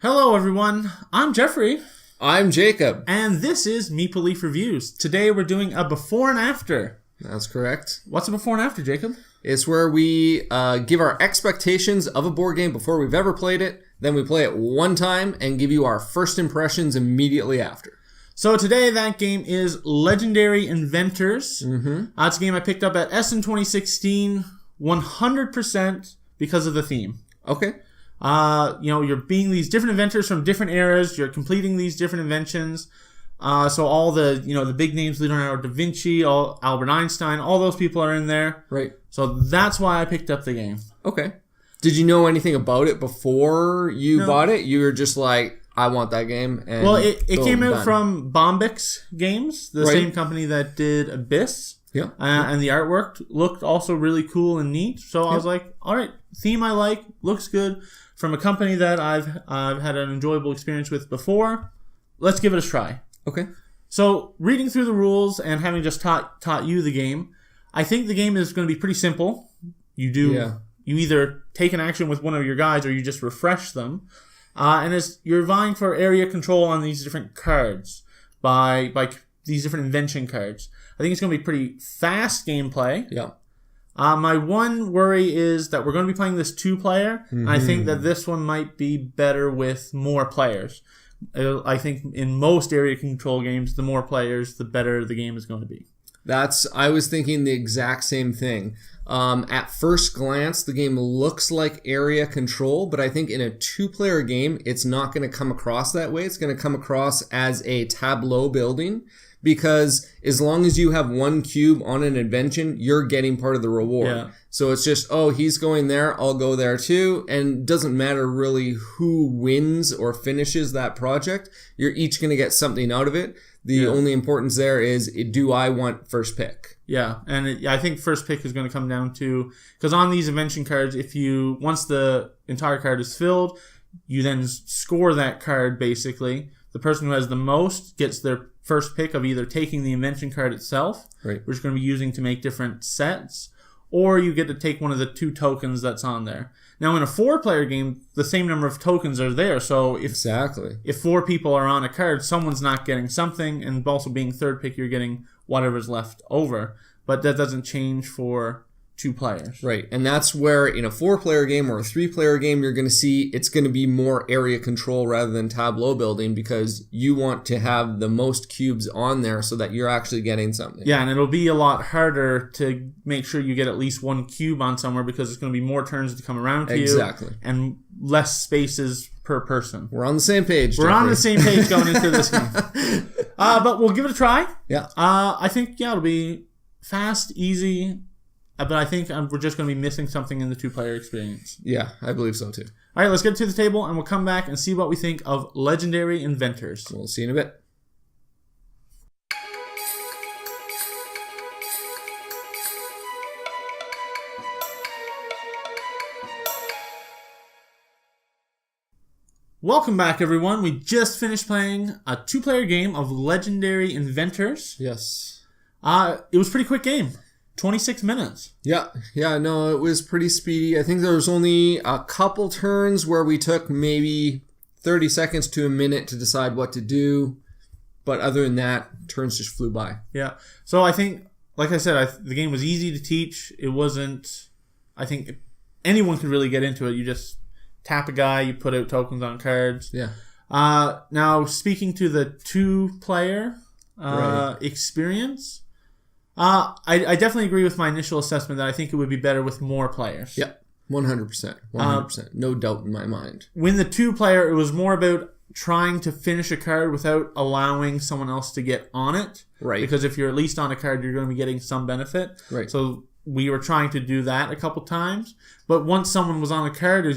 Hello everyone, I'm Jeffrey. I'm Jacob. And this is Meeple Leaf Reviews. Today we're doing a before and after. That's correct. What's a before and after, Jacob? It's where we give our expectations of a board game before we've ever played it. Then we play it one time and give you our first impressions immediately after. So today that game is Legendary Inventors. It's a game I picked up at Essen 2016 100% because of the theme. Okay. You're being these different inventors from different eras. You're completing these different inventions. So all the big names, Leonardo da Vinci, Albert Einstein, all those people are in there. Right. So that's why I picked up the game. Okay. Did you know anything about it before you bought it? You were just like, I want that game. And well, it boom, came out done. from Bombyx Games, the same company that did Abyss. Yeah. And the artwork looked also really cool and neat. So I was like, all right, theme I like, looks good. From a company that I've had an enjoyable experience with before, let's give it a try. Okay. So reading through the rules and having just taught you the game, I think the game is going to be pretty simple. You either take an action with one of your guys or you just refresh them. And as you're vying for area control on these different cards by these different invention cards. I think it's going to be pretty fast gameplay. Yeah. My one worry is that we're going to be playing this 2-player. And I think that this one might be better with more players. I think in most area control games, the more players, the better the game is going to be. I was thinking the exact same thing. At first glance, the game looks like area control, but I think in a 2-player game, it's not going to come across that way. It's going to come across as a tableau building, because as long as you have one cube on an invention, you're getting part of the reward. Yeah. So it's just, he's going there, I'll go there too, and it doesn't matter really who wins or finishes that project. You're each going to get something out of it. The only importance there is, do I want first pick? Yeah, and I think first pick is going to come down to, because on these invention cards, once the entire card is filled, you then score that card basically. The person who has the most gets their first pick of either taking the invention card itself, right, which you're going to be using to make different sets, or you get to take one of the 2 tokens that's on there. Now, in a 4-player game, the same number of tokens are there, so if 4 people are on a card, someone's not getting something, and also being third pick, you're getting whatever's left over. But that doesn't change for 2 players. Right, and that's where in a 4-player game or a 3-player game, you're going to see it's going to be more area control rather than tableau building, because you want to have the most cubes on there so that you're actually getting something. Yeah, and it'll be a lot harder to make sure you get at least 1 cube on somewhere, because it's going to be more turns to come around to you. Exactly. And less spaces per person. We're on the same page, We're Jeffrey. on the same page going into this game. But we'll give it a try. Yeah. I think, it'll be fast, easy, but I think we're just going to be missing something in the 2-player experience. Yeah, I believe so too. All right, let's get to the table, and we'll come back and see what we think of Legendary Inventors. We'll see you in a bit. Welcome back, everyone. We just finished playing a 2-player game of Legendary Inventors. Yes. It was a pretty quick game. 26 minutes. Yeah, no, it was pretty speedy. I think there was only a couple turns where we took maybe 30 seconds to a minute to decide what to do. But other than that, turns just flew by. Yeah. So I think, like I said, the game was easy to teach. It wasn't, I think anyone could really get into it. You just tap a guy, you put out tokens on cards. Yeah. Now, speaking to the 2-player experience, I definitely agree with my initial assessment that I think it would be better with more players. Yep, 100%. 100%. No doubt in my mind. When the 2-player, it was more about trying to finish a card without allowing someone else to get on it. Right. Because if you're at least on a card, you're going to be getting some benefit. Right. So we were trying to do that a couple times. But once someone was on a card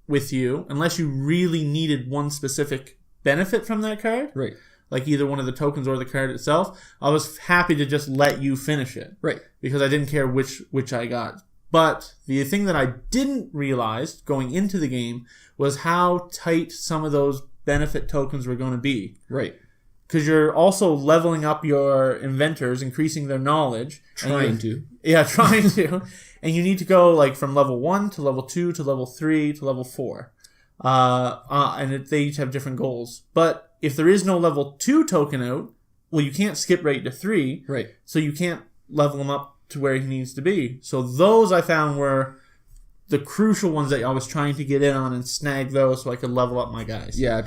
with you, unless you really needed one specific benefit from that card, right, like either one of the tokens or the card itself, I was happy to just let you finish it. Right. Because I didn't care which I got. But the thing that I didn't realize going into the game was how tight some of those benefit tokens were going to be. Right. Because you're also leveling up your inventors, increasing their knowledge. Trying to. Yeah, trying to. And you need to go like from level 1 to level 2 to level 3 to level 4. they each have different goals. But if there is no level 2 token out, well, you can't skip right to 3. Right. So you can't level him up to where he needs to be. So those I found were the crucial ones that I was trying to get in on and snag those so I could level up my guys. Yeah,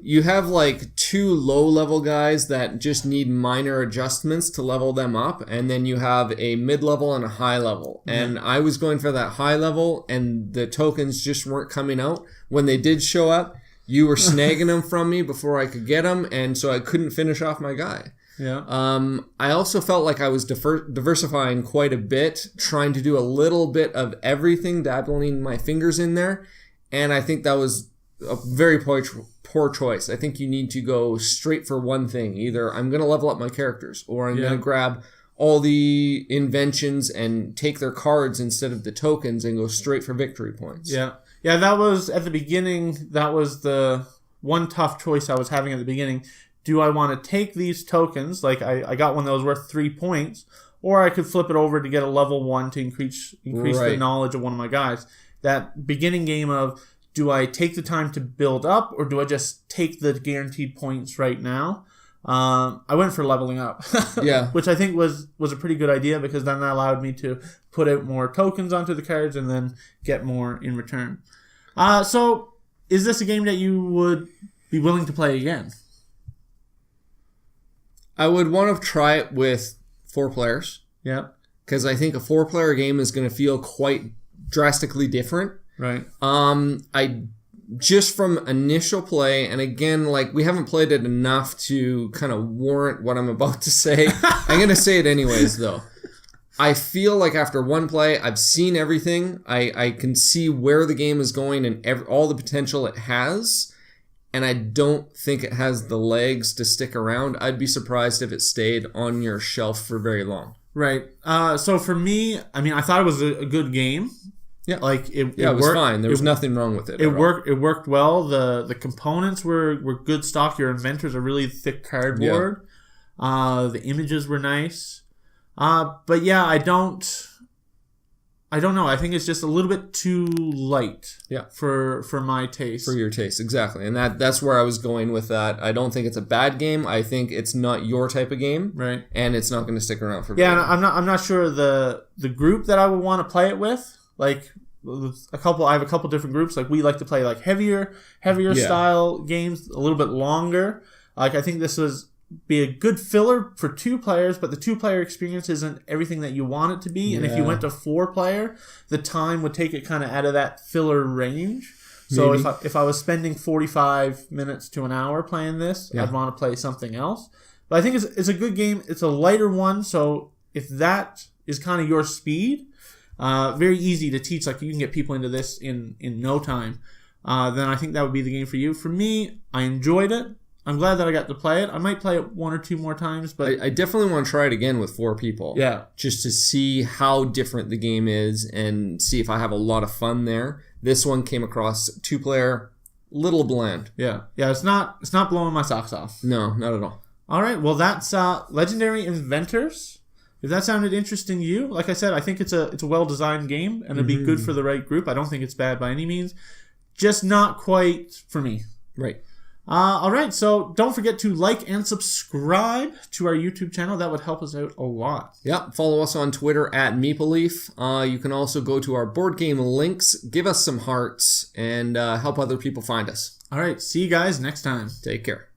you have like 2 low-level guys that just need minor adjustments to level them up, and then you have a mid-level and a high-level. Mm-hmm. And I was going for that high-level, and the tokens just weren't coming out. When they did show up, you were snagging them from me before I could get them, and so I couldn't finish off my guy. Yeah. I also felt like I was diversifying quite a bit, trying to do a little bit of everything, dabbling my fingers in there, and I think that was a very poor choice. I think you need to go straight for one thing. Either I'm going to level up my characters, or I'm going to grab all the inventions and take their cards instead of the tokens and go straight for victory points. Yeah. Yeah, that was, at the beginning, that was the one tough choice I was having at the beginning. Do I want to take these tokens, like I got one that was worth 3 points, or I could flip it over to get a level 1 to increase the knowledge of one of my guys. That beginning game of, do I take the time to build up, or do I just take the guaranteed points right now? I went for leveling up, which I think was a pretty good idea, because then that allowed me to put out more tokens onto the cards and then get more in return. So is this a game that you would be willing to play again? I would want to try it with 4 players. Yeah. Because I think a 4-player game is going to feel quite drastically different. Right. Just from initial play, and again, like, we haven't played it enough to kind of warrant what I'm about to say. I'm going to say it anyways, though. I feel like after one play, I've seen everything. I can see where the game is going and all the potential it has. And I don't think it has the legs to stick around. I'd be surprised if it stayed on your shelf for very long. Right. So for me, I mean, I thought it was a good game. Yeah. Like it was fine. There was nothing wrong with it. It worked well. The components were good stock. Your inventors are really thick cardboard. Yeah. The images were nice. But yeah, I don't know. I think it's just a little bit too light. Yeah. For my taste. For your taste, exactly. And that's where I was going with that. I don't think it's a bad game. I think it's not your type of game. Right. And it's not going to stick around for very long. I'm not sure the group that I would want to play it with. Like I have a couple different groups. Like, we like to play like heavier style games, a little bit longer. Like, I think this would be a good filler for 2 players, but the 2-player experience isn't everything that you want it to be. Yeah. And if you went to 4-player, the time would take it kind of out of that filler range. So if I was spending 45 minutes to an hour playing this, I'd want to play something else. But I think it's a good game. It's a lighter one, so if that is kind of your speed, very easy to teach. Like, you can get people into this in no time. Then I think that would be the game for you. For me, I enjoyed it. I'm glad that I got to play it. I might play it 1 or 2 more times, but I definitely want to try it again with 4 people. Yeah. Just to see how different the game is and see if I have a lot of fun there. This one came across 2-player, little bland. Yeah. Yeah, it's not blowing my socks off. No, not at all. All right. Well, that's Legendary Inventors. If that sounded interesting to you, like I said, I think it's a well-designed game, and it'd be good for the right group. I don't think it's bad by any means. Just not quite for me. Right. All right, so don't forget to like and subscribe to our YouTube channel. That would help us out a lot. Yep, follow us on Twitter at Meeple. You can also go to our board game links, give us some hearts, and help other people find us. All right, see you guys next time. Take care.